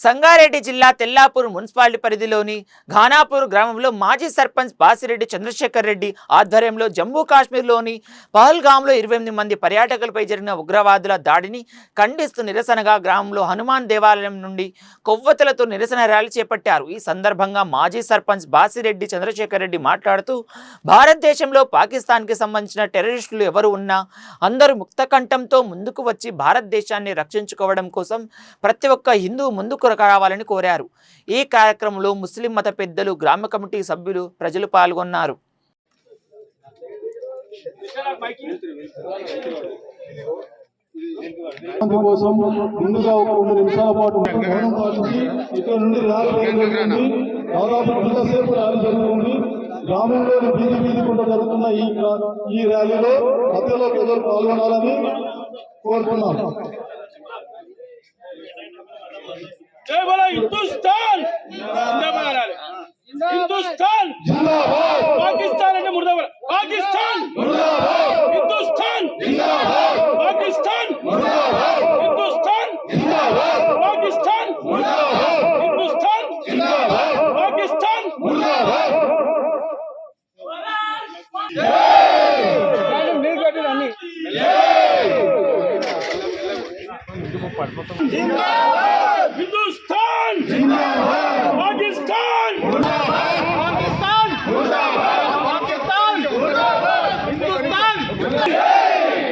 సంగారెడ్డి జిల్లా తెల్లాపూర్ మున్సిపాలిటీ పరిధిలోని ఘానాపూర్ గ్రామంలో మాజీ సర్పంచ్ బాసిరెడ్డి చంద్రశేఖర్ రెడ్డి ఆధ్వర్యంలో జమ్మూ కాశ్మీర్లోని పహల్గామ్లో 28 మంది పర్యాటకులపై జరిగిన ఉగ్రవాదుల దాడిని ఖండిస్తూ నిరసనగా గ్రామంలో హనుమాన్ దేవాలయం నుండి కొవ్వొత్తులతో నిరసన ర్యాలీ చేపట్టారు. ఈ సందర్భంగా మాజీ సర్పంచ్ బాసిరెడ్డి చంద్రశేఖర్ రెడ్డి మాట్లాడుతూ భారతదేశంలో పాకిస్తాన్కి సంబంధించిన టెర్రరిస్టులు ఎవరు ఉన్నా అందరూ ముక్తకంఠంతో ముందుకు వచ్చి భారతదేశాన్ని రక్షించుకోవడం కోసం ప్రతి ఒక్క హిందూ ముందుకు రావాలని కోరారు. ఈ కార్యక్రమంలో ముస్లిం మత పెద్దలు, గ్రామ కమిటీ సభ్యులు, ప్రజలు పాల్గొన్నారు. కోసం ముందుగా ఒక 2 నిమిషాల పాటు ఇక్కడ నుండి దాదాపు గంటసేపు ర్యాలీ జరుగుతుంది. గ్రామంలోని వీధి గుండా జరుగుతున్న ఈ ర్యాలీలో మధ్యలో ప్రజలు పాల్గొనాలని కోరుతున్నాం. जय बोला हिंदुस्तान जिंदाबाद हिंदुस्तान जिंदाबाद पाकिस्तान ने मुर्दाबाद पाकिस्तान मुर्दाबाद हिंदुस्तान जिंदाबाद पाकिस्तान मुर्दाबाद हिंदुस्तान जिंदाबाद पाकिस्तान मुर्दाबाद हिंदुस्तान जिंदाबाद पाकिस्तान मुर्दाबाद जिंदाबाद हिंदुस्तान जिंदाबाद पाकिस्तान मुर्दाबाद पाकिस्तान मुर्दाबाद पाकिस्तान मुर्दाबाद हिंदुस्तान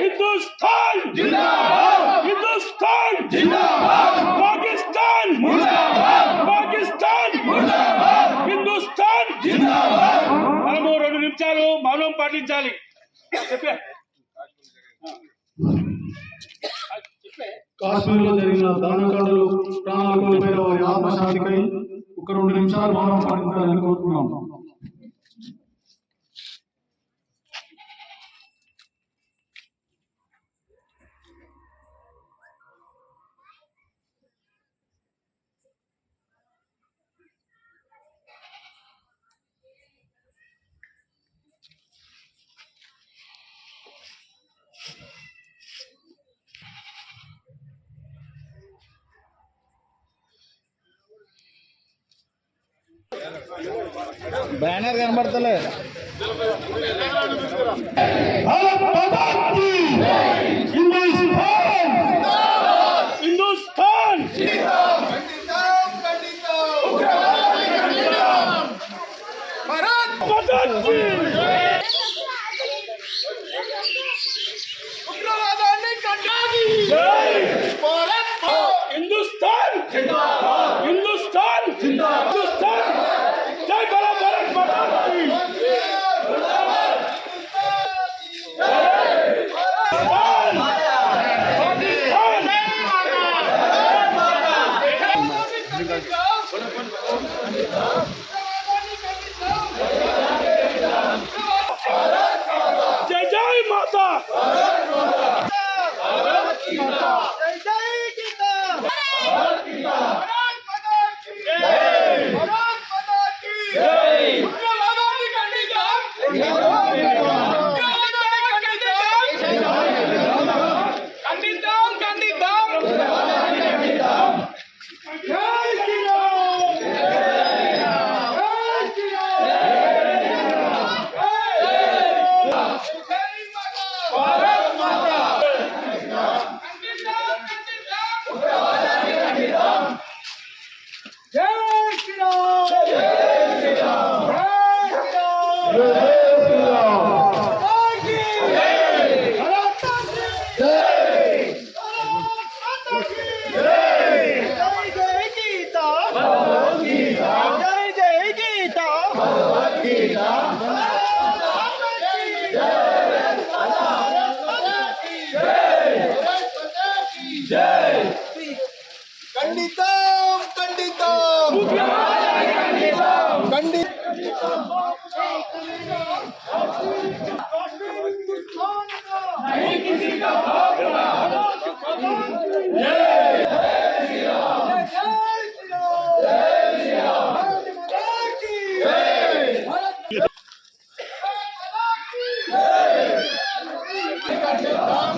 हिंदुस्तान जिंदाबाद हिंदुस्तान जिंदाबाद पाकिस्तान मुर्दाबाद पाकिस्तान मुर्दाबाद हिंदुस्तान जिंदाबाद మనము 2 నిమిషాలు మౌనం పాటించాలి. చెప్పే కాశ్మీర్లో జరిగిన దారుణకాండలు ప్రాణాలు కోల్పోయిన వారి ఆత్మశాంతికై ఒక 2 నిమిషాలు మౌనం పాటించాలని కోరుతున్నాం. బ్యానర్ కనబడతలే. हिंदुस्तान हिंदुस्तान हिंदुस्तान हिंदुस्तान जय बोला भारत माता की जय जय माता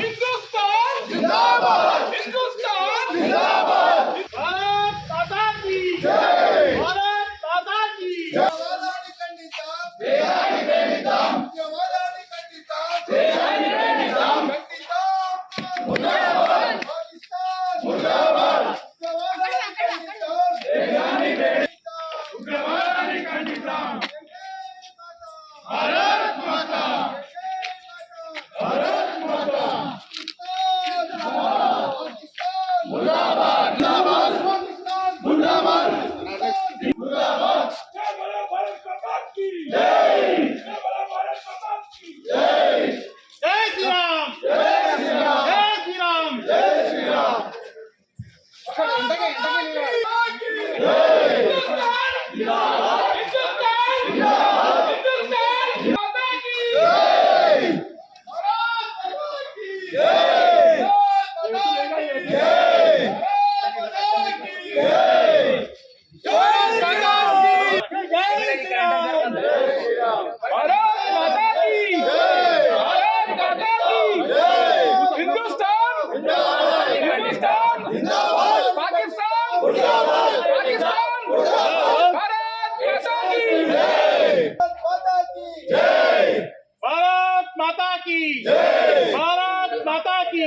हिंदुस्तान जिंदाबाद हिंदुस्तान जिंदाबाद भारत माता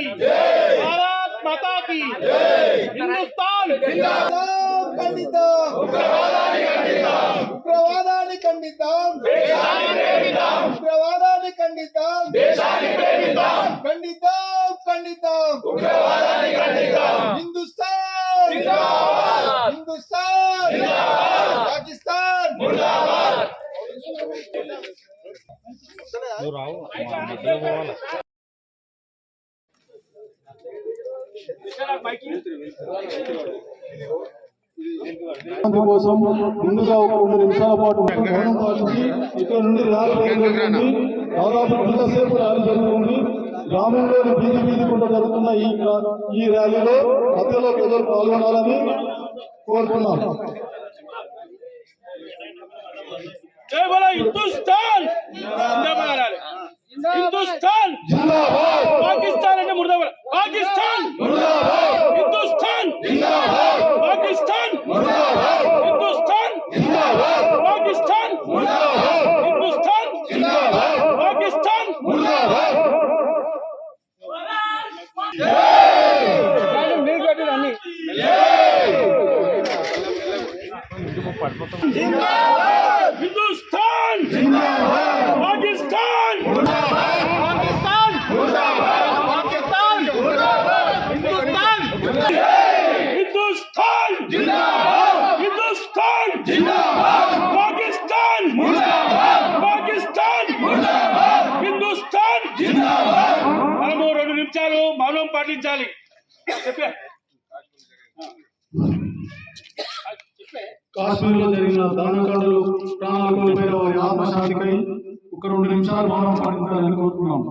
भारत माता की हिंदुस्तान ఖండితం ఉగ్రవాదాన్ని ఖండితం ఉగ్రవాదాన్ని ఖండితం ఖండితం హిందుస్థాన్ హిందుస్థాన్ పాకిస్తాన్ కోసం ముందుగా ఒక 2 నిమిషాల పాటు మౌనం పాటించి ఇక్కడ నుండి ర్యాలీ జరుగుతుంది. దాదాపు గంటసేపు ర్యాలీ జరుగుతుంది. గ్రామంలోని వీధి గుండా జరుగుతున్న ఈ ర్యాలీలో మధ్యలో ప్రజలు పాల్గొనాలని కోరుతున్నాం. जय बोला हिंदुस्तान जिंदाबाद हिंदुस्तान जिंदाबाद पाकिस्तान అంటే ముర్దాబాద్ పాకిస్తాన్ ముర్దాబాద్ హిందుస్థాన్ జిందాబాద్ పాకిస్తాన్ ముర్దాబాద్ హిందుస్థాన్ జిందాబాద్ పాకిస్తాన్ ముర్దాబాద్ హిందుస్థాన్ జిందాబాద్ పాకిస్తాన్ ముర్దాబాద్ జై మీరు కట్టిరని जिंदाबाद हिंदुस्तान जिंदाबाद पाकिस्तान मुर्दाबाद पाकिस्तान मुर्दाबाद पाकिस्तान मुर्दाबाद हिंदुस्तान हिंदुस्तान जिंदाबाद हिंदुस्तान जिंदाबाद पाकिस्तान मुर्दाबाद पाकिस्तान मुर्दाबाद हिंदुस्तान जिंदाबाद మనము 2 నిమిషాలు మౌనం పాటించాలి చెప్పే కాశ్మీర్లో జరిగిన దారుణకాండలు ప్రాణాలు కోల్పోయిన వారి ఆత్మశాంతికై ఒక 2 నిమిషాలు మౌనం పాటించాలని కోరుతున్నాం.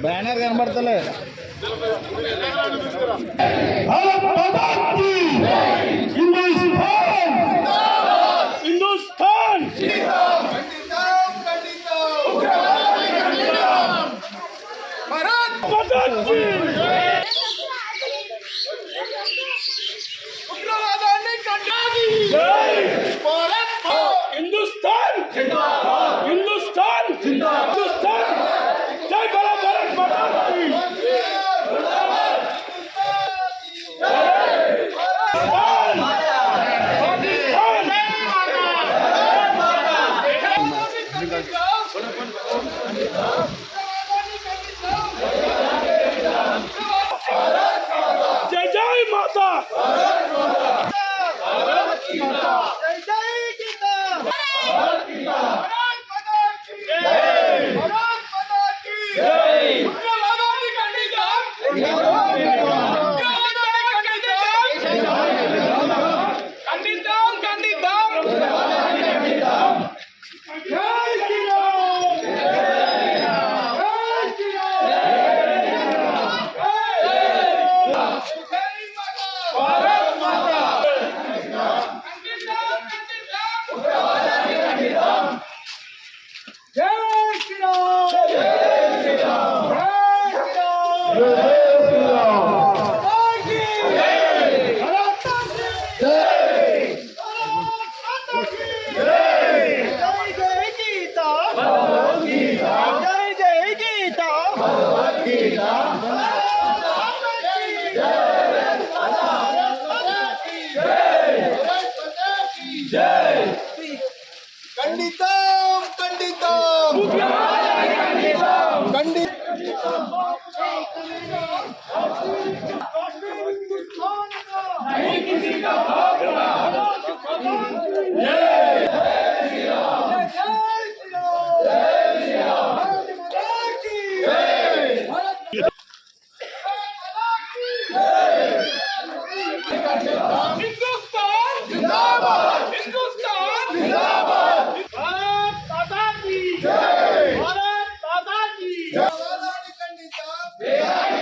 బ్యానర్ కనబడతలే. हिंदुस्तान भारत माता की ఉగ్రవాదాన్ని ఖండించాలి. हिंदुस्तान जिंदाबाद हिंदुस्तान जिंदाबाद हिंदुस्तान जय बोला भारत माता की जय जय माता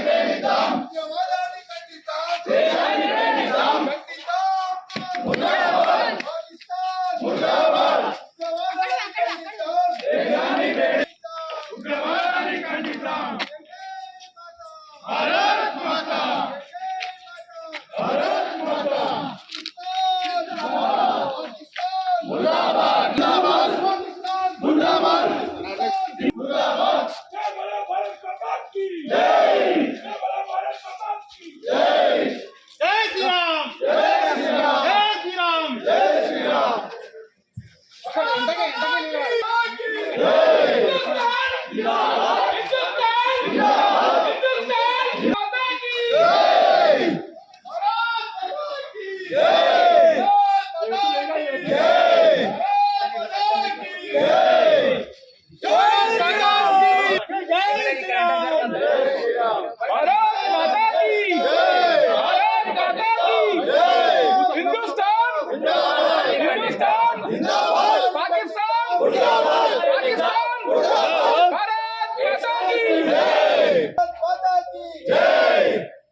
ఖండితం जय बोलो भारत माता की जय। जय बोलो भारत माता की जय। जय श्री राम, जय श्री राम, जय श्री राम, जय श्री राम।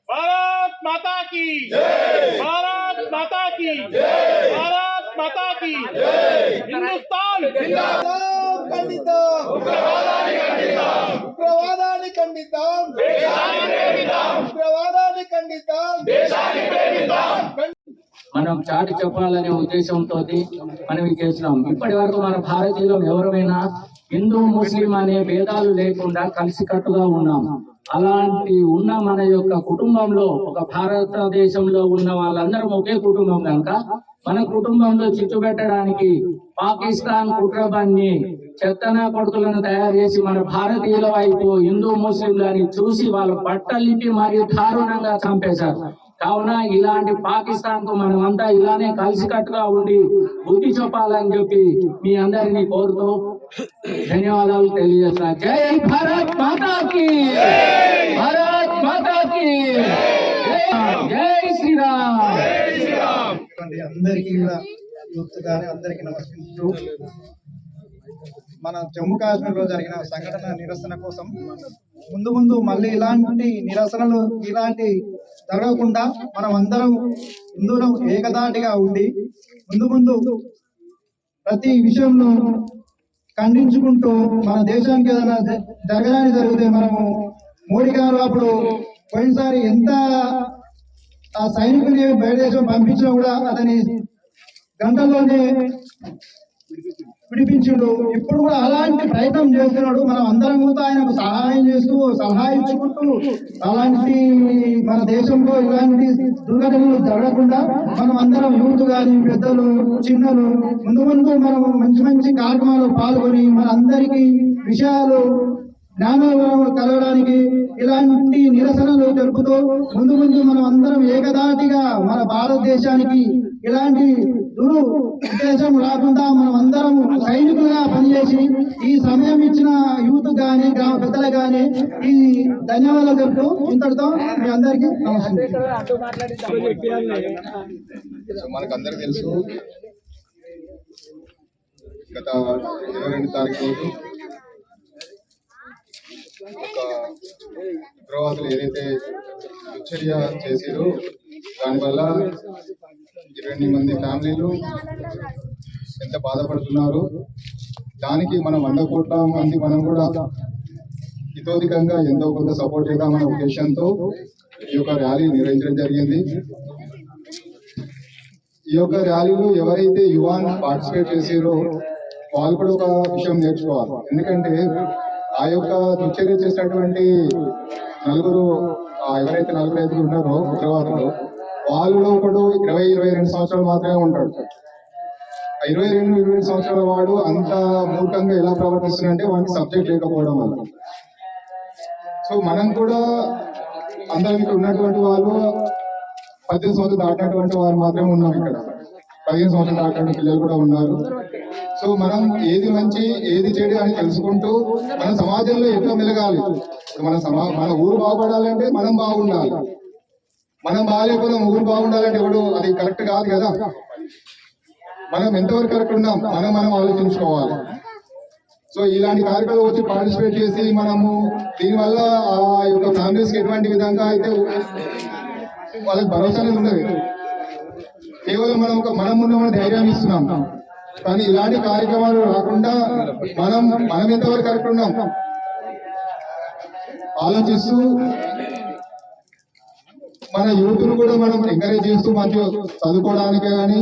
भारत माता की जय। भारत माता की जय। भारत माता की जय। हिंदुस्तान जिंदाबाद खंडिताम उग्रवादाన్ని ఖండితాం ఉగ్రవాదాన్ని ఖండితాం మనం చాటి చెప్పాలనే ఉద్దేశంతో మనం ఇది చేస్తున్నాం. ఇప్పటి వరకు మన భారతీయులు ఎవరైనా హిందూ ముస్లిం అనే భేదాలు లేకుండా కలిసికట్టుగా ఉన్నాం. అలాంటి ఉన్న మన యొక్క కుటుంబంలో ఒక భారతదేశంలో ఉన్న వాళ్ళందరం ఒకే కుటుంబం కనుక మన కుటుంబంలో చిచ్చు పెట్టడానికి పాకిస్తాన్ కుట్రబాన్ని చెత్తన కొడుకులను తయారు చేసి మన భారతీయుల వైపు హిందూ ముస్లింలని చూసి వాళ్ళ బట్టలిపి మరియు దారుణంగా చంపేశారు. కావున ఇలాంటి పాకిస్తాన్ కు మనమంతా ఇలానే కలిసికట్టుగా ఉండి బుద్ధి చెప్పాలని చెప్పి మీ అందరినీ కోరుతూ ధన్యవాదాలు తెలియజేస్తున్నా. జై భారత్ మాతాకి, భారత్ మాతాకి జై శ్రీరామ్. అందరికీ కూడా యూత్ గాని అందరికీ నమస్కరిస్తూ మన జమ్మూ కాశ్మీర్ లో జరిగిన సంఘటన నిరసన కోసం ముందు మళ్ళీ ఇలాంటి నిరసనలు ఇలాంటి జరగకుండా మనం అందరం హిందువులం ఏకదాటిగా ఉండి ముందు ప్రతి విషయంలో ఖండించుకుంటూ మన దేశానికి ఏదైనా జరగడానికి జరిగితే మనము మోడీ గారు అప్పుడు పోయినసారి ఎంత ఆ సైనికుని బయట దేశం పంపించినా కూడా అతని గంటల్లోనే విడిపించుడు. ఇప్పుడు కూడా అలాంటి ప్రయత్నం చేస్తున్నాడు. మనం అందరం కూడా ఆయనకు సహాయం చేస్తూ సలహా ఇచ్చుకుంటూ అలాంటి మన దేశంలో ఇలాంటి దుర్ఘటనలు జరగకుండా మనం అందరం యూత్ కానీ పెద్దలు చిన్నలు ముందు మనం మంచి కార్యక్రమాలు పాల్గొని మన అందరికీ విషయాలు జ్ఞానం కలగడానికి ఇలాంటి నిరసనలు జరుపుతూ ముందు మనం అందరం ఏకదాటిగా మన భారతదేశానికి ఇలాంటి ఉద్దేశం రాకుండా మనం అందరం సైనికులుగా పనిచేసి ఈ సమయం ఇచ్చిన యూత్ గాని గ్రామ పెద్దలు గాని ఈ ధన్యవాదాలు చెప్తూ ఇంతటితో మీ అందరికీ నమస్కారం. మనకందరికి తెలుసు గత 22 తారీఖు రోజు ఒక ఉగ్రవాదులు ఏదైతే దుశ్చర్య చేసారో దానివల్ల 20 మంది ఫ్యామిలీలు ఎంత బాధపడుతున్నారు. దానికి మనం 100 కోట్ల మంది మనం కూడా ఇతోధికంగా ఎంతో కొంత సపోర్ట్ చేద్దామనే ఉద్దేశంతో ఈ యొక్క ర్యాలీ నిర్వహించడం జరిగింది. ఈ యొక్క ర్యాలీలో ఎవరైతే యువాన్ పార్టిసిపేట్ చేసారో వాళ్ళు కూడా ఒక విషయం నేర్చుకోవాలి. ఎందుకంటే ఆ యొక్క దుశ్చర్య చేసినటువంటి ఎవరైతే నలుగురు ఐదుగురు ఉన్నారో ఉగ్రవాదులు వాళ్ళలో ఒకడు 22 సంవత్సరాలు మాత్రమే ఉంటాడు. 22 సంవత్సరాల వాడు అంత మూర్ఖంగా ఎలా ప్రవర్తిస్తున్నాడంటే వాడికి సబ్జెక్ట్ లేకపోవడం వల్ల. సో మనం కూడా అందరం ఇక్కడ ఉన్నటువంటి వాళ్ళు 18 సంవత్సరాలు దాటినటువంటి వారు మాత్రమే ఉన్నాం. ఇక్కడ 15 సంవత్సరాలు దాటినటువంటి పిల్లలు కూడా ఉన్నారు. సో మనం ఏది మంచి ఏది చెడు అని తెలుసుకుంటూ మన సమాజంలో ఎట్లా మెలగాలి. మన ఊరు బాగుపడాలంటే మనం బాగుండాలి. మనం బాగాలేకపోతే ఊరు బాగుండాలంటే ఎవడు అది కరెక్ట్ కాదు కదా. మనం ఎంతవరకు కరెక్ట్ ఉన్నాం మనం ఆలోచించుకోవాలి. సో ఇలాంటి కార్యక్రమాలు వచ్చి పార్టిసిపేట్ చేసి మనము దీనివల్ల ఆ యొక్క ఫ్యామిలీస్కి ఎటువంటి విధంగా అయితే వాళ్ళకి భరోసా అనేది ఉండదు. కేవలం మనం ఉన్న ధైర్యాన్ని ఇస్తున్నాం. కానీ ఇలాంటి కార్యక్రమాలు రాకుండా మనం ఎంతవరకు కరెక్ట్ ఉన్నాం ఆలోచిస్తూ మన యూత్ను కూడా మనం ఎంకరేజ్ చేస్తూ మంచిగా చదువుకోవడానికే కానీ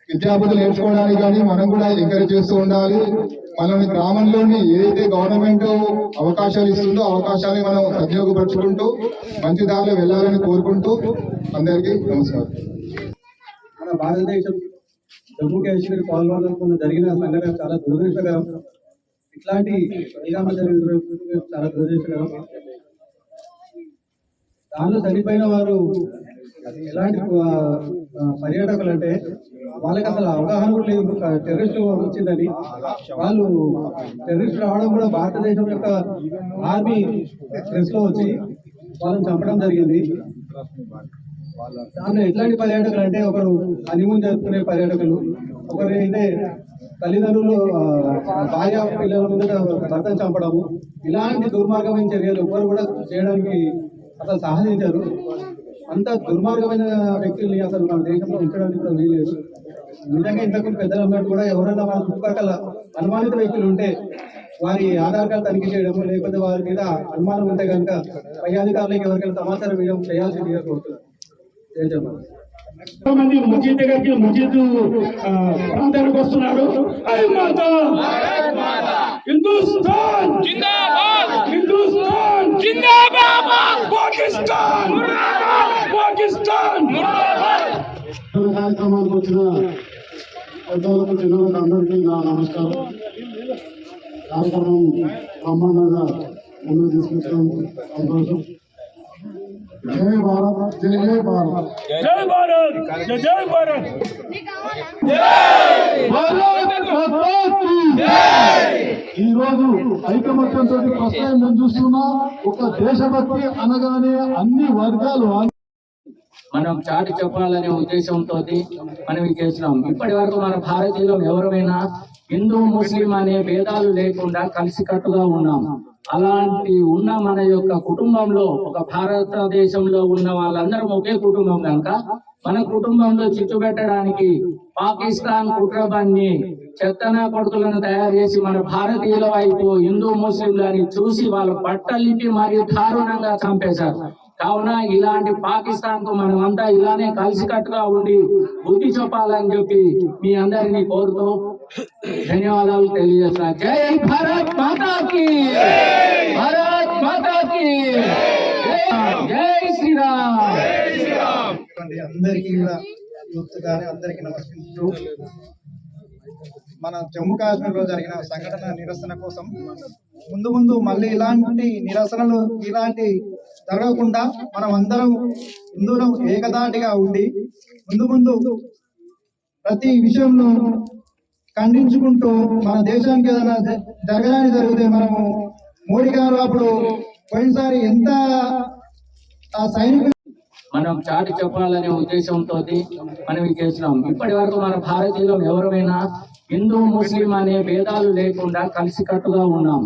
విద్యాబుద్ధులు నేర్చుకోవడానికి కానీ మనం కూడా ఎంకరేజ్ చేస్తూ ఉండాలి. మన గ్రామంలోని ఏదైతే గవర్నమెంట్ అవకాశాలు ఇస్తుందో అవకాశాన్ని మనం సద్వినియోగపరుచుకుంటూ మంచి దారిలో వెళ్ళాలని కోరుకుంటూ అందరికీ నమస్కారం. మన భారతదేశం జమ్మూ కాశ్మీర్ పాల్గొనకుండా జరిగిన సంఘటన చాలా దురదృష్టకరం. ఇట్లాంటి పరిణామాలు జరిగిన చాలా దురదృష్టకరం. దానిలో చనిపోయిన వారు ఎలాంటి పర్యాటకులు అంటే వాళ్ళకి అసలు అవగాహన కూడా లేదు. టెర్రరిస్ట్ వచ్చిందని వాళ్ళు టెర్రరిస్ట్ రావడం కూడా భారతదేశం యొక్క ఆర్మీ డ్రెస్ లో వచ్చి వాళ్ళని చంపడం జరిగింది. దాంట్లో ఎట్లాంటి పర్యాటకులు అంటే ఒకరు హనీమూన్ జరుపుకునే పర్యాటకులు, ఒకరు అయితే తల్లిదండ్రులు భార్య పిల్లల ముందు భర్తను చంపడము, ఇలాంటి దుర్మార్గమైన చర్యలు ఎవరు కూడా చేయడానికి అసలు సాహసించారు. అంత దుర్మార్గమైన వ్యక్తుల్ని అసలు మన దేశంలో ఉంచడానికి కూడా వీలేదు. నిజంగా ఇంతకుముందు పెద్దలు అన్నట్టు కూడా ఎవరైనా మన చుట్టుపక్కల అనుమానిత వ్యక్తులు ఉంటే వారి ఆధార్ కార్డు తనిఖీ చేయడము, లేకపోతే వారి మీద అనుమానం ఉంటే కనుక పై అధికారులకు ఎవరికైనా సమాచారం ఇవ్వడం చేయాల్సిందిగా కోరుతున్నారు. మంది మసీద్ దగ్గరికి మసీద్ ప్రాంతానికి వస్తున్నాడు. హిందుస్థాన్ జిందాబాద్, హిందుస్థాన్ జిందాబాద్, పాకిస్తాన్ పాకిస్తాన్ ముర్దాబాద్. కార్యక్రమానికి వచ్చిన పెద్దలకు చిన్నలకు అందరికీ నా నమస్కారం. కార్యక్రమం బ్రహ్మాండంగా ముందుకు తీసుకొచ్చడం సంతోషం. జై భారత్, జై జై భారత్, జై భారత్, జై జై భారత్, ఈ రోజు ఐకమత్యంతో ఫస్ట్ టైం నేను చూస్తున్నా. ఒక దేశభక్తి అనగానే అన్ని వర్గాలు మనం చాటి చెప్పాలనే ఉద్దేశంతో మనం ఇది చేస్తున్నాం. ఇప్పటి వరకు మన భారతీయులం ఎవరైనా హిందూ ముస్లిం అనే భేదాలు లేకుండా కలిసికట్టుగా ఉన్నాం. అలాంటి ఉన్న మన యొక్క కుటుంబంలో ఒక భారతదేశంలో ఉన్న వాళ్ళందరం ఒకే కుటుంబం కనుక మన కుటుంబంలో చిచ్చు పెట్టడానికి పాకిస్తాన్ కుట్రబాన్ని చెత్తన కొడుకులను తయారు చేసి మన భారతీయుల వైపు హిందూ ముస్లింలని చూసి వాళ్ళు బట్టలిపి మరియు దారుణంగా చంపేశారు. కావున ఇలాంటి పాకిస్తాన్ కు మనమంతా ఇలానే కలిసికట్టుగా ఉండి బుద్ధి చెప్పాలని చెప్పి మీ అందరినీ కోరుతూ ధన్యవాదాలు తెలియజేస్తున్నా. జై భారత్ మాతాకి, భారత్ మాతాకి, జై శ్రీరామ్. అందరికీ కూడా యూత్ గానీ అందరికీ నమస్కరిస్తూ మన జమ్మూ కాశ్మీర్ లో జరిగిన సంఘటన నిరసన కోసం ముందు మళ్ళీ ఇలాంటి నిరసనలు ఇలాంటి జరగకుండా మనం అందరం హిందువులం ఏకదాటిగా ఉండి ముందు ప్రతి విషయంలో ఖండించుకుంటూ మన దేశానికి ఏదైనా జరగడానికి జరిగితే మనము మోడీ గారు అప్పుడు పోయినసారి ఎంత ఆ సైనికులు మనం చాటి చెప్పాలనే ఉద్దేశంతో మనం ఇది చేస్తున్నాం. ఇప్పటి వరకు మన భారతీయులం ఎవరైనా హిందూ ముస్లిం అనే భేదాలు లేకుండా కలిసికట్టుగా ఉన్నాం.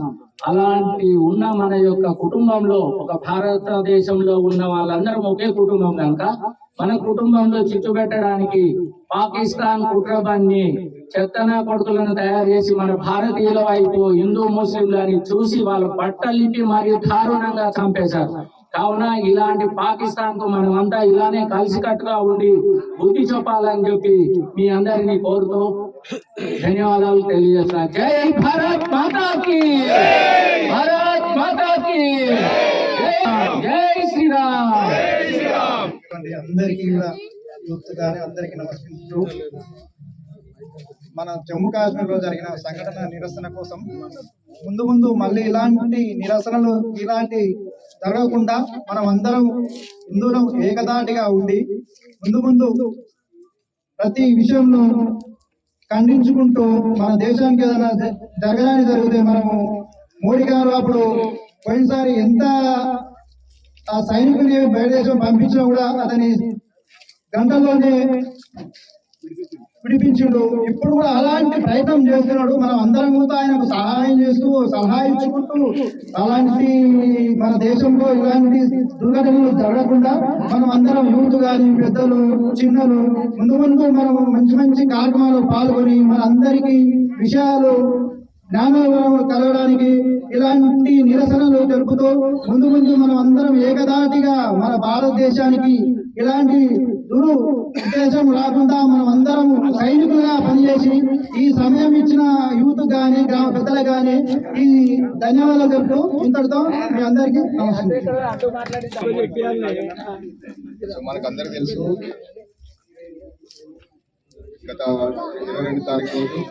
అలాంటి ఉన్న మన యొక్క కుటుంబంలో ఒక భారతదేశంలో ఉన్న వాళ్ళందరం ఒకే కుటుంబం కనుక మన కుటుంబంలో చిచ్చు పెట్టడానికి పాకిస్తాన్ కుట్రబాన్ని చెత్తన కొడుకులను తయారు చేసి మన భారతీయుల వైపు హిందూ ముస్లింలని చూసి వాళ్ళు బట్టలిపి మరియు దారుణంగా చంపేశారు. కావున ఇలాంటి పాకిస్తాన్ కు మనమంతా ఇలానే కలిసికట్టుగా ఉండి బుద్ధి చెప్పాలని చెప్పి మీ అందరినీ కోరుతూ ధన్యవాదాలు తెలియజేస్తున్నా. జై భారత్ మాతాకి, భారత్ మాతాకి, జై శ్రీరామ్. అందరికీ కూడా యూత్ గానీ అందరికీ నమస్కరిస్తూ మన జమ్మూ కాశ్మీర్ లో జరిగిన సంఘటన నిరసన కోసం ముందు మళ్ళీ ఇలాంటి నిరసనలు ఇలాంటి జరగకుండా మనం అందరం హిందువులం ఏకదాటిగా ఉండి ముందు ప్రతి విషయంలో ఖండించుకుంటూ మన దేశానికి ఏదైనా జరగడానికి జరిగితే మనము మోడీ గారు అప్పుడు పోయినసారి ఎంత ఆ సైనికుల్ని బయట దేశం పంపించినా కూడా అతని గంటల్లోనే విడిపించిండు. ఇప్పుడు కూడా అలాంటి ప్రయత్నం చేస్తున్నాడు. మనం అందరం కూడా ఆయనకు సహాయం చేస్తూ సలహా ఇచ్చుకుంటూ అలాంటి మన దేశంలో ఇలాంటి దుర్ఘటనలు జరగకుండా మనం అందరం యూత్ కానీ పెద్దలు చిన్నలు ముందు ముందు మనం మంచి మంచి కార్యక్రమాలు పాల్గొని మన అందరికీ విషయాలు జ్ఞానం కలగడానికి ఇలాంటి నిరసనలు తెలుపుతూ ముందు ముందు మనం అందరం ఏకదాటిగా మన భారతదేశానికి ఇలాంటి ఉద్దేశం రాకుండా మనం అందరం సైనికులుగా పనిచేసి ఈ సమయం ఇచ్చిన యూత్ గాని గ్రామ పెద్దలు గాని ఈ ధన్యవాదాలు చెప్తూ ఇంతటితో మీ అందరికీ నమస్కారం. మనకందరికి తెలుసు గత 22 తారీఖు రోజు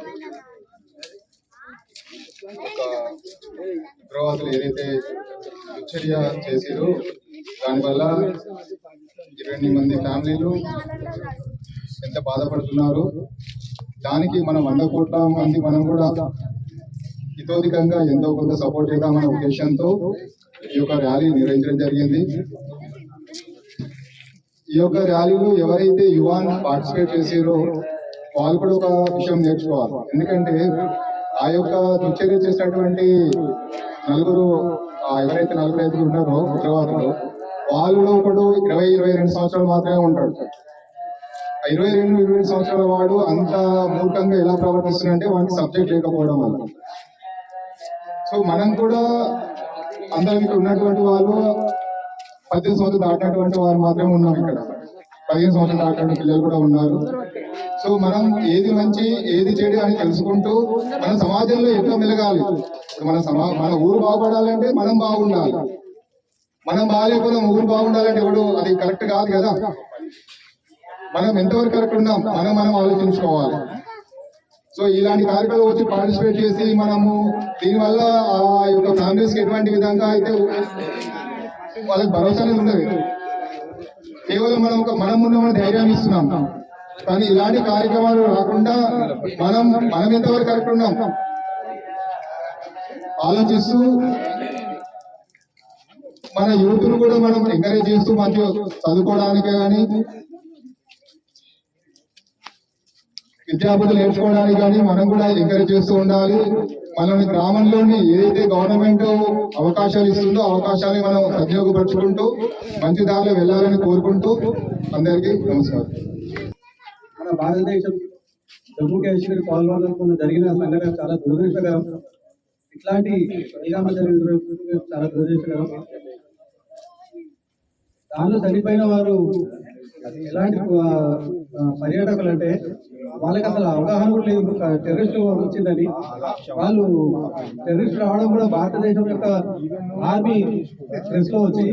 ఒక ఉగ్రవాదులు ఏదైతే దుశ్చర్య చేసిరో దానివల్ల 20 మంది ఫ్యామిలీలు ఎంత బాధపడుతున్నారు. దానికి మనం 100 కోట్ల మంది మనం కూడా ఇతోధికంగా ఎంతో కొంత సపోర్ట్ చేద్దామనే ఉద్దేశంతో ఈ యొక్క ర్యాలీ నిర్వహించడం జరిగింది. ఈ యొక్క ర్యాలీలో ఎవరైతే యువాన్ పార్టిసిపేట్ చేసారో వాళ్ళు కూడా ఒక విషయం నేర్చుకోవాలి. ఎందుకంటే ఆ యొక్క దుశ్చర్య చేసినటువంటి ఎవరైతే 4-5 ఉన్నారో ఉగ్రవాదులు వాళ్ళలో ఒకడు 20-22 సంవత్సరాలు మాత్రమే ఉంటాడు. 22 సంవత్సరాల వాడు అంత మూర్ఖంగా ఎలా ప్రవర్తిస్తున్నాడంటే వాడికి సబ్జెక్ట్ లేకపోవడం వల్ల. సో మనం కూడా అందరం ఇక్కడ ఉన్నటువంటి వాళ్ళు 18 సంవత్సరాలు దాటినటువంటి వారు మాత్రమే ఉన్నాం. ఇక్కడ 15 సంవత్సరాలు దాటినటువంటి పిల్లలు కూడా ఉన్నారు. సో మనం ఏది మంచి ఏది చెడు అని తెలుసుకుంటూ మన సమాజంలో ఎట్లా మెలగాలి. మన ఊరు బాగుపడాలంటే మనం బాగుండాలి. మనం బాగాలేకపోతే ఊరు బాగుండాలంటే ఎవడు అది కరెక్ట్ కాదు కదా. మనం ఎంతవరకు కరెక్ట్ ఉన్నాం మనం ఆలోచించుకోవాలి. సో ఇలాంటి కార్యక్రమాలు వచ్చి పార్టిసిపేట్ చేసి మనము దీనివల్ల ఆ యొక్క ఫ్యామిలీస్కి ఎటువంటి విధంగా అయితే వాళ్ళకి భరోసా అనేది ఉండదు. కేవలం మనం ఉన్నామని ధైర్యాన్ని ఇస్తున్నాం. కానీ ఇలాంటి కార్యక్రమాలు రాకుండా మనం ఎంతవరకు కరెక్ట్ ఉన్నాం ఆలోచిస్తూ మన యూత్ను కూడా మనం ఎంకరేజ్ చేస్తూ మంచిగా చదువుకోవడానికి కానీ విద్యాబుద్ధులు నేర్చుకోవడానికి కానీ మనం కూడా ఎంకరేజ్ చేస్తూ ఉండాలి. మనల్ని గ్రామంలోని ఏదైతే గవర్నమెంట్ అవకాశాలు ఇస్తుందో అవకాశాన్ని మనం సద్వినియోగపరుచుకుంటూ మంచి దారిలో వెళ్ళాలని కోరుకుంటూ అందరికీ నమస్కారం. మన భారతదేశం జమ్మూ కాశ్మీర్ పాల్గొనకుండా జరిగిన సంఘటన చాలా దురదృష్టకరం. ఇట్లాంటి పరిణామాలు జరిగిన చాలా దురదృష్టకరం. దానిలో చనిపోయిన వారు ఎలాంటి పర్యాటకులు అంటే వాళ్ళకి అసలు అవగాహన కూడా లేదు. టెర్రరిస్టు వచ్చిందని వాళ్ళు టెర్రరిస్టు రావడం కూడా భారతదేశం యొక్క ఆర్మీ డ్రెస్ లో వచ్చి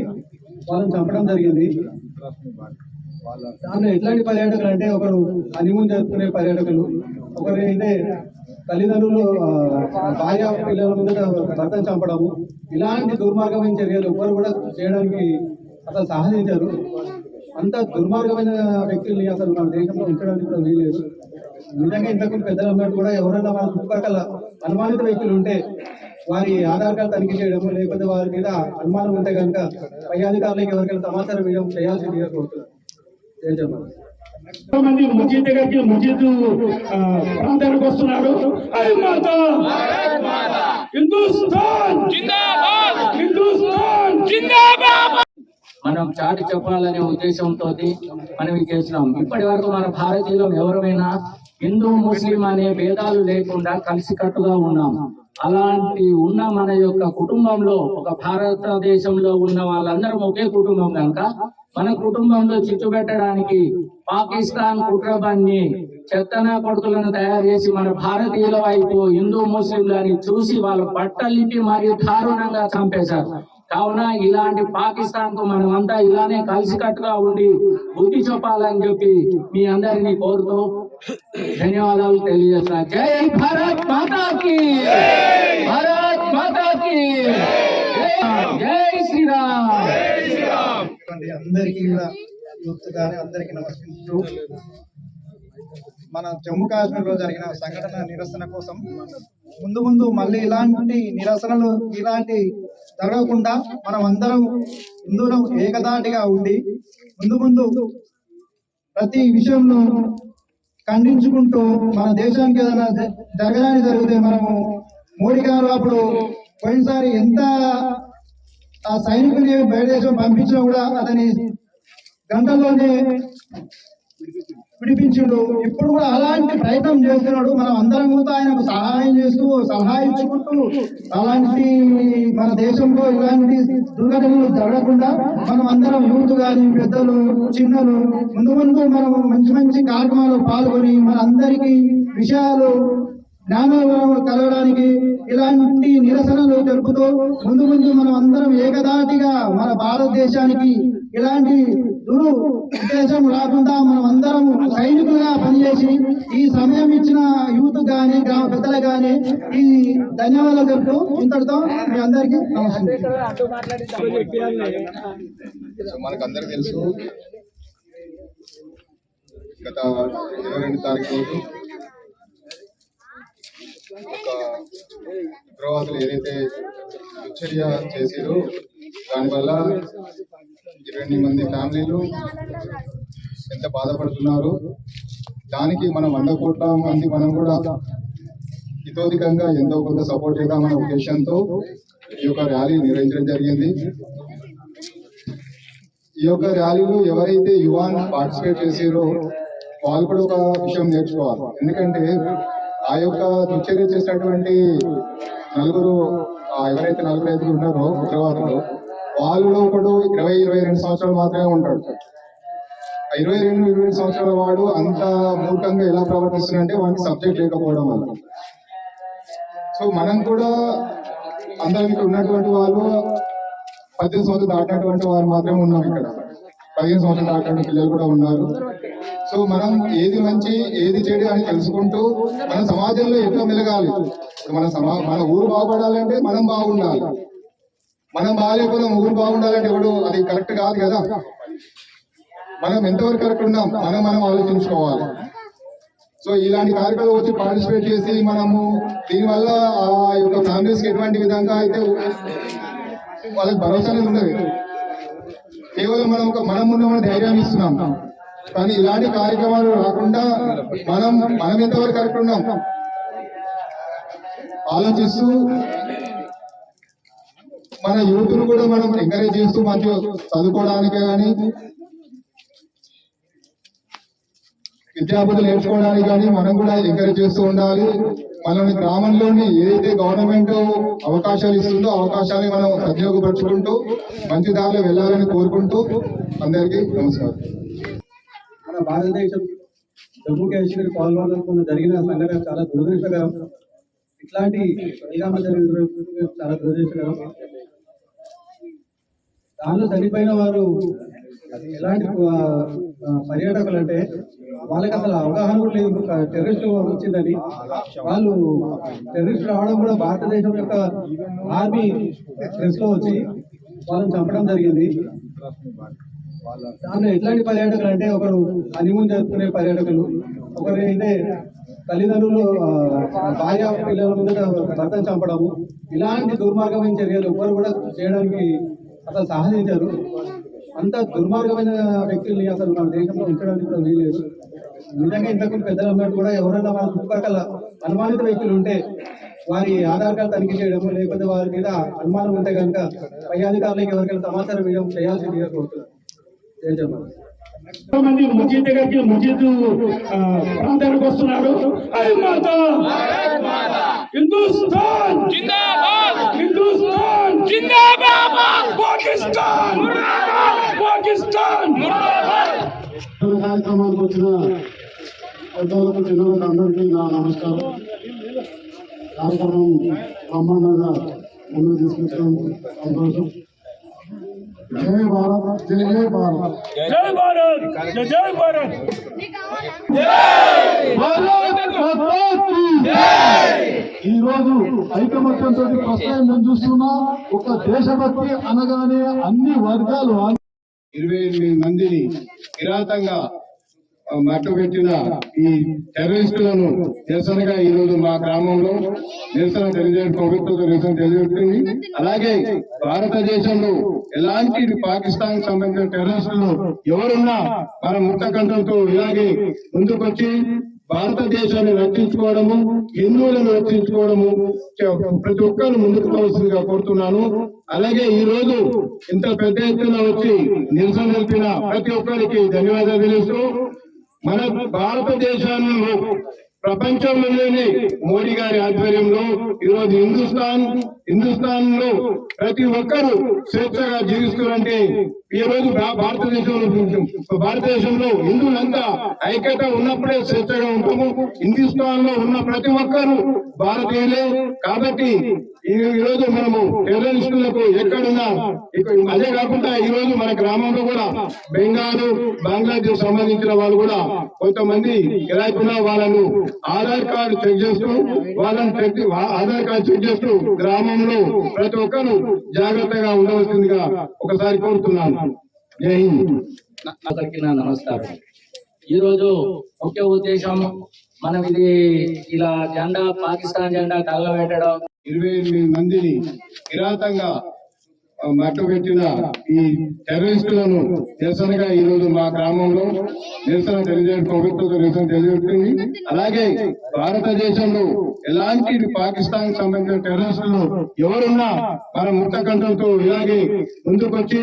వాళ్ళని చంపడం జరిగింది. దాంట్లో ఎట్లాంటి పర్యాటకులు అంటే ఒకరు హనీమూన్ జరుపుకునే పర్యాటకులు, ఒకరు అయితే తల్లిదండ్రులు భార్య పిల్లల ముందట భర్తను చంపడము, ఇలాంటి దుర్మార్గమైన చర్యలు ఎవరు కూడా చేయడానికి అసలు సాహసించారు. అంత దుర్మార్గమైన వ్యక్తుల్ని అసలు మన దేశంలో ఉంచడానికి కూడా వీలేదు. నిజంగా ఇంతకు పెద్దలు అన్నట్టు కూడా ఎవరైనా మన చుట్టుపక్కల అనుమానిత వ్యక్తులు ఉంటే వారి ఆధార్ కార్డు తనిఖీ చేయడము, లేకపోతే వారి మీద అనుమానం ఉంటే కనుక పై అధికారులకు ఎవరికైనా సమాచారం ఇవ్వడం చేయాల్సిందిగా కోరుతున్నారు. మంది మస్జిద్ దగ్గరికి మస్జిద్ ప్రాంతానికి వస్తున్నాడు. హిందుస్థాన్ జిందాబాద్, హిందుస్థాన్ జిందాబాద్. మనం చాటి చెప్పాలనే ఉద్దేశంతో మనం ఇది చేస్తున్నాం. ఇప్పటి వరకు మన భారతీయులం ఎవరైనా హిందూ ముస్లిం అనే భేదాలు లేకుండా కలిసికట్టుగా ఉన్నాం. అలాంటి ఉన్న మన యొక్క కుటుంబంలో ఒక భారతదేశంలో ఉన్న వాళ్ళందరం ఒకే కుటుంబం కనుక మన కుటుంబంలో చిచ్చు పెట్టడానికి పాకిస్తాన్ కుట్రబన్ని చెత్తన కొడుకులను తయారు చేసి మన భారతీయుల వైపు హిందూ ముస్లింలని చూసి వాళ్ళు బట్టలిపి మరియు దారుణంగా చంపేశారు. కావున ఇలాంటి పాకిస్తాన్ కు మనమంతా ఇలానే కలిసికట్టుగా ఉండి బుద్ధి చెప్పాలని చెప్పి మీ అందరినీ కోరుతూ ధన్యవాదాలు తెలియజేస్తున్నా. జై భారత్ మాతాకి, భారత్ మాతాకి, జై శ్రీరామ్. అందరికీ కూడా యూత్ గానీ అందరికీ నమస్కరిస్తూ మన జమ్మూ కాశ్మీర్ లో జరిగిన సంఘటన నిరసన కోసం ముందు మళ్ళీ ఇలాంటి నిరసనలు ఇలాంటి జరగకుండా మనం అందరం హిందువులం ఏకదాటిగా ఉండి ముందు ప్రతి విషయంలో ఖండించుకుంటూ మన దేశానికి ఏదైనా జరగడానికి జరిగితే మనము మోడీ గారు అప్పుడు పోయినసారి ఎంత ఆ సైనికుని బయట దేశం పంపించినా కూడా అతని గంటల్లోనే విడిపించిండు. ఇప్పుడు కూడా అలాంటి ప్రయత్నం చేస్తున్నాడు. మనం అందరం కూడా ఆయనకు సహాయం చేస్తూ సలహా ఇచ్చుకుంటూ అలాంటి మన దేశంలో ఇలాంటి దుర్ఘటనలు జరగకుండా మనం అందరం యూత్ కానీ పెద్దలు చిన్నలు ముందు మనం మంచి మంచి కార్యక్రమాలు పాల్గొని మన అందరికీ విషయాలు జ్ఞానం కలగడానికి ఇలాంటి నిరసనలు తెలుపుతూ ముందు మనం అందరం ఏకదాటిగా మన భారతదేశానికి ఇలాంటి ఉద్దేశం రాకుండా మనం అందరం సైనికులుగా పనిచేసి ఈ సమయం ఇచ్చిన యూత్ గాని గ్రామ పెద్దలు గాని ఈ ధన్యవాదాలు చెప్తూ ఇంతటితో మీ అందరికీ నమస్కారం. మనకందరికి తెలుసు గత 22 తారీఖు రోజు ఒక ఉగ్రవాదులు ఏదైతే దుశ్చర్య చేసిరో దానివల్ల 20 మంది ఫ్యామిలీలు ఎంత బాధపడుతున్నారు. దానికి మనం 100 కోట్ల మంది మనం కూడా ఇతోధికంగా ఎంతో కొంత సపోర్ట్ చేద్దామనే ఉద్దేశంతో ఈ యొక్క ర్యాలీ నిర్వహించడం జరిగింది. ఈ యొక్క ర్యాలీలో ఎవరైతే యువాన్ పార్టిసిపేట్ చేసారో వాళ్ళు కూడా ఒక విషయం నేర్చుకోవాలి. ఎందుకంటే ఆ యొక్క దుశ్చర్య చేసినటువంటి ఎవరైతే 4-5 ఉన్నారో ఉగ్రవాదులు వాళ్ళలో ఒకడు 20-22 సంవత్సరాలు మాత్రమే ఉంటాడు. 22-23 సంవత్సరాల వాడు అంత మూర్ఖంగా ఎలా ప్రవర్తిస్తున్నాడంటే వానికి సబ్జెక్ట్ లేకపోవడం వల్ల. సో మనం కూడా అందరం ఇక్కడ ఉన్నటువంటి వాళ్ళు 18 సంవత్సరాలు దాటినటువంటి వారు మాత్రమే ఉన్నాం. ఇక్కడ 15 సంవత్సరాలు దాటినటువంటి పిల్లలు కూడా ఉన్నారు. సో మనం ఏది మంచి ఏది చెడు అని తెలుసుకుంటూ మన సమాజంలో ఎట్లా మెలగాలి. మన ఊరు బాగుపడాలంటే మనం బాగుండాలి. మనం బాగాలేకపోతే ఊరు బాగుండాలంటే ఎవడు అది కరెక్ట్ కాదు కదా. మనం ఎంతవరకు కరెక్ట్ ఉన్నాం మనం ఆలోచించుకోవాలి. సో ఇలాంటి కార్యక్రమాలు వచ్చి పార్టిసిపేట్ చేసి మనము దీనివల్ల ఆ యొక్క ఫ్యామిలీస్కి ఎటువంటి విధంగా అయితే వాళ్ళకి భరోసా అనేది ఉండదు. కేవలం మనం ఉన్నామని ధైర్యాన్ని ఇస్తున్నాం. కానీ ఇలాంటి కార్యక్రమాలు రాకుండా మనం ఎంతవరకు కరెక్ట్ ఉన్నాం ఆలోచిస్తూ మన యూత్ను కూడా మనం ఎంకరేజ్ చేస్తూ మంచిగా చదువుకోవడానికి కానీ విద్యాబుద్ధులు నేర్చుకోవడానికి కానీ మనం కూడా ఎంకరేజ్ చేస్తూ ఉండాలి. మనల్ని గ్రామంలోని ఏదైతే గవర్నమెంట్ అవకాశాలు ఇస్తుందో అవకాశాన్ని మనం సద్వినియోగపరుచుకుంటూ మంచి దారిలో వెళ్ళాలని కోరుకుంటూ అందరికీ నమస్కారం. మన భారతదేశం జమ్మూ కాశ్మీర్ పాల్గొనకుండా జరిగిన సంఘటన చాలా దురదృష్టకరం. ఇట్లాంటి పరిణామాలు జరిగిన చాలా దురదృష్టకరం. దానిలో చనిపోయిన వారు ఎలాంటి పర్యాటకులు అంటే వాళ్ళకి అసలు అవగాహన కూడా లేదు. టెర్రరిస్టు వచ్చిందని వాళ్ళు టెర్రరిస్టు రావడం కూడా భారతదేశం యొక్క ఆర్మీ డ్రెస్ లో వచ్చి వాళ్ళని చంపడం జరిగింది. దాంట్లో ఎట్లాంటి పర్యాటకులు అంటే ఒకరు హనీమూన్ జరుపుకునే పర్యాటకులు, ఒకరు అయితే తల్లిదండ్రులు భార్య పిల్లల ముందు భర్తను చంపడము, ఇలాంటి దుర్మార్గమైన చర్యలు ఎవరు కూడా చేయడానికి అసలు సాహసించారు. అంత దుర్మార్గమైన వ్యక్తుల్ని అసలు మన దేశంలో ఉంచడానికి కూడా వీలేదు. నిజంగా ఇంతకు పెద్దలు అన్నట్టు కూడా ఎవరైనా వాళ్ళ చుట్టుపక్కల అనుమానిత వ్యక్తులు ఉంటే వారి ఆధార్ కార్డు తనిఖీ చేయడము, లేకపోతే వారి మీద అనుమానం ఉంటే కనుక పై అధికారులకు ఎవరికైనా సమాచారం ఇవ్వడం చేయాల్సిందిగా కోరుతున్నారు. మంది మసీద్ దగ్గరికి మసీద్ ప్రాంతానికి వస్తున్నాడు. హిందుస్థాన్ జిందాబాద్, హిందుస్థాన్ జిందాబాద్, పాకిస్తాన్ పాకిస్తాన్ ముర్దాబాద్. కార్యక్రమానికి వచ్చిన పెద్దలకు చిన్నలకు అందరికీ నా నమస్కారం. కార్యక్రమం బ్రహ్మాండంగా ముందుకు తీసుకొచ్చడం సంతోషం. జై భారత్, జై జై భారత్, జై భారత్, జై జై భారత్, ఈ రోజు ఐకమత్యంతో ప్రస్తుతం నేను చూస్తున్నా ఒక దేశభక్తి అనగానే అన్ని వర్గాలు 28 మందిని కిరాతంగా మట్టుపెట్టిన ఈ టెర్రరిస్టులను నిరసనగా ఈ రోజు మా గ్రామంలో నిరసన తెలియజేయడం ప్రభుత్వం నిరసన తెలియజేస్తుంది. అలాగే భారతదేశంలో ఎలాంటి పాకిస్తాన్ సంబంధించిన టెర్రరిస్టులు ఎవరున్నా మన ముక్త కంఠంతో ఇలాగే ముందుకొచ్చి భారతదేశాన్ని రక్షించుకోవడము, హిందువులను రక్షించుకోవడము ప్రతి ఒక్కరు ముందుకు కావాల్సిందిగా కోరుతున్నాను. అలాగే ఈ రోజు ఇంత పెద్ద ఎత్తున వచ్చి నిరసన తెలిపిన ప్రతి ఒక్కరికి ధన్యవాదాలు తెలుస్తూ, మన భారతదేశంలో ప్రపంచంలోనే మోడీ గారి ఆధ్వర్యంలో ఈరోజు హిందుస్థాన్ లో ప్రతి ఒక్కరూ స్వేచ్ఛగా జీవిస్తున్నారంటే ఈ రోజు భారతదేశంలో హిందువులంతా ఐక్యత ఉన్నప్పుడే స్వేచ్ఛగా ఉంటాము. హిందుస్థాన్ లో ఉన్న ప్రతి ఒక్కరూ భారతీయులే. కాబట్టి ఈ రోజు మనము టెర్రరిస్టులకు ఎక్కడున్నా, అదే కాకుండా ఈ రోజు మన గ్రామంలో కూడా బెంగాలు, బంగ్లాదేశ్ సంబంధించిన వాళ్ళు కూడా కొంతమంది ఎలాగున్నా వాళ్ళను ఆధార్ కార్డు చెక్ చేస్తూ గ్రామంలో ప్రతి ఒక్కరు జాగ్రత్తగా ఉండవలసిందిగా ఒకసారి కోరుతున్నాను. జై హింద్. అందరికీ నా నమస్కారం. ఈరోజు ముఖ్య ఉద్దేశం మనం ఇది ఇలా జెండా, పాకిస్తాన్ జెండా తగలబెట్టడం, 28 మందిని కిరాతంగా మట్టుబెట్టిన ఈ టెర్రరిస్టులను నిరసనగా ఈ రోజు మా గ్రామంలో నిరసన తెలియజేయడం, ప్రభుత్వం నిరసన తెలియజేస్తుంది. అలాగే భారతదేశంలో ఎలాంటి పాకిస్తాన్ సంబంధించిన టెర్రరిస్టులు ఎవరున్నా మన ముక్త కంఠంతో ఇలాగే ముందుకొచ్చి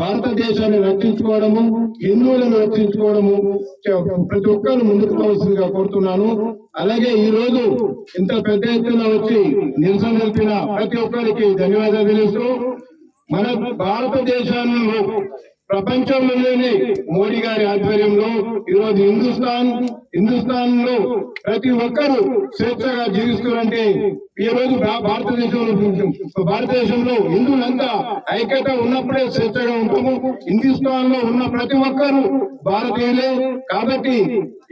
భారతదేశాన్ని రక్షించుకోవడము, హిందువులను రక్షించుకోవడము ప్రతి ఒక్కరు ముందుకు కావాల్సిందిగా కోరుతున్నాను. అలాగే ఈ రోజు ఇంత పెద్ద ఎత్తున వచ్చి నిరసన తెలిపిన ప్రతి ఒక్కరికి ధన్యవాదాలు తెలుస్తూ, మన భారతదేశంలో ప్రపంచంలోనే మోడీ గారి ఆధ్వర్యంలో ఈరోజు హిందుస్థాన్ లో ప్రతి ఒక్కరూ స్వేచ్ఛగా జీవిస్తున్నారంటే ఈ రోజు భారతదేశంలో హిందువులంతా ఐక్యత ఉన్నప్పుడే స్వేచ్ఛగా ఉంటాము. హిందుస్థాన్ లో ఉన్న ప్రతి ఒక్కరూ భారతీయులే. కాబట్టి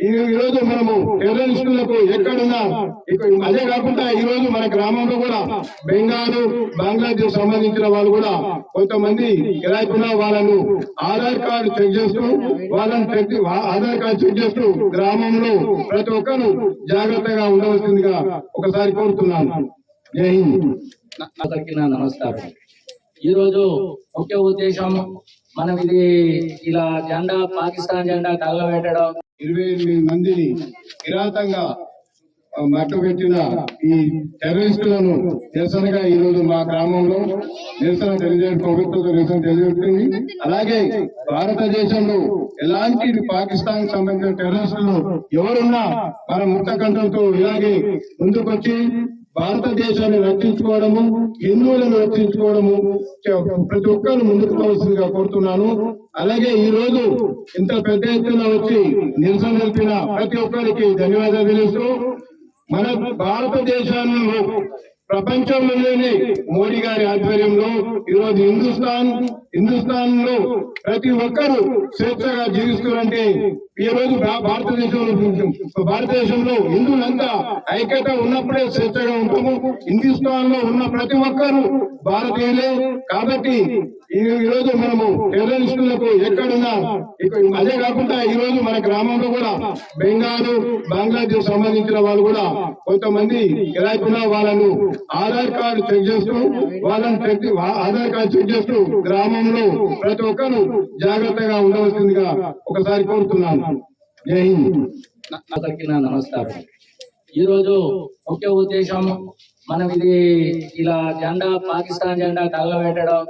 ఈ రోజు మనము టెర్రరిస్టులకు ఎక్కడున్నా, అదే కాకుండా ఈ రోజు మన గ్రామంలో కూడా బెంగాలు, బంగ్లాదేశ్ సంబంధించిన వాళ్ళు కూడా కొంతమంది ఎలాగున్నా వాళ్ళను ఆధార్ కార్డు చెక్ చేస్తూ గ్రామంలో ప్రతి ఒక్కరు జాగ్రత్తగా ఉండవలసిందిగా ఒకసారి కోరుతున్నాను. జై హింద్. అందరికీ నా నమస్కారం. ఈరోజు ముఖ్య ఉద్దేశం మనం ఇది ఇలా జెండా, పాకిస్తాన్ జెండా తగలబెట్టడం, 28 మందిని కిరాతంగా మట్టుబెట్టిన ఈ టెర్రరిస్టులను నిరసనగా ఈ రోజు మా గ్రామంలో నిరసన తెలియజేయడం, ప్రభుత్వం నిరసన తెలియజేస్తుంది. అలాగే భారతదేశంలో ఎలాంటి పాకిస్తాన్ సంబంధించిన టెర్రరిస్టులు ఎవరున్నా మన ముక్త కంఠంతో ఇలాగే ముందుకొచ్చి భారతదేశాన్ని రక్షించుకోవడము, హిందువులను రక్షించుకోవడము ప్రతి ఒక్కరు ముందుకు కావాల్సిందిగా కోరుతున్నాను. అలాగే ఈ రోజు ఇంత పెద్ద ఎత్తున వచ్చి నిరసన తెలిపిన ప్రతి ఒక్కరికి ధన్యవాదాలు తెలుస్తూ, మన భారతదేశంలో ప్రపంచంలోనే మోడీ గారి ఆధ్వర్యంలో ఈరోజు హిందుస్థాన్ లో ప్రతి ఒక్కరూ స్వేచ్ఛగా జీవిస్తున్నారంటే ఈ రోజు భారతదేశంలో హిందువులంతా ఐక్యత ఉన్నప్పుడే స్వేచ్ఛగా ఉంటాము. హిందుస్థాన్ లో ఉన్న ప్రతి ఒక్కరూ భారతీయులే. కాబట్టి ఈ రోజు మనము టెర్రరిస్టులకు ఎక్కడున్నా, అదే కాకుండా ఈ రోజు మన గ్రామంలో కూడా బెంగాలు, బంగ్లాదేశ్ సంబంధించిన వాళ్ళు కూడా కొంతమంది ఎలాగున్నా వాళ్ళను ఆధార్ కార్డు చెక్ చేస్తూ గ్రామంలో ప్రతి ఒక్కరు జాగ్రత్తగా ఉండవలసిందిగా ఒకసారి కోరుతున్నాను. జై హింద్. అందరికీ నా నమస్కారం. ఈరోజు ముఖ్య ఉద్దేశం మనం ఇది ఇలా జెండా, పాకిస్తాన్ జెండా తగలబెట్టడం,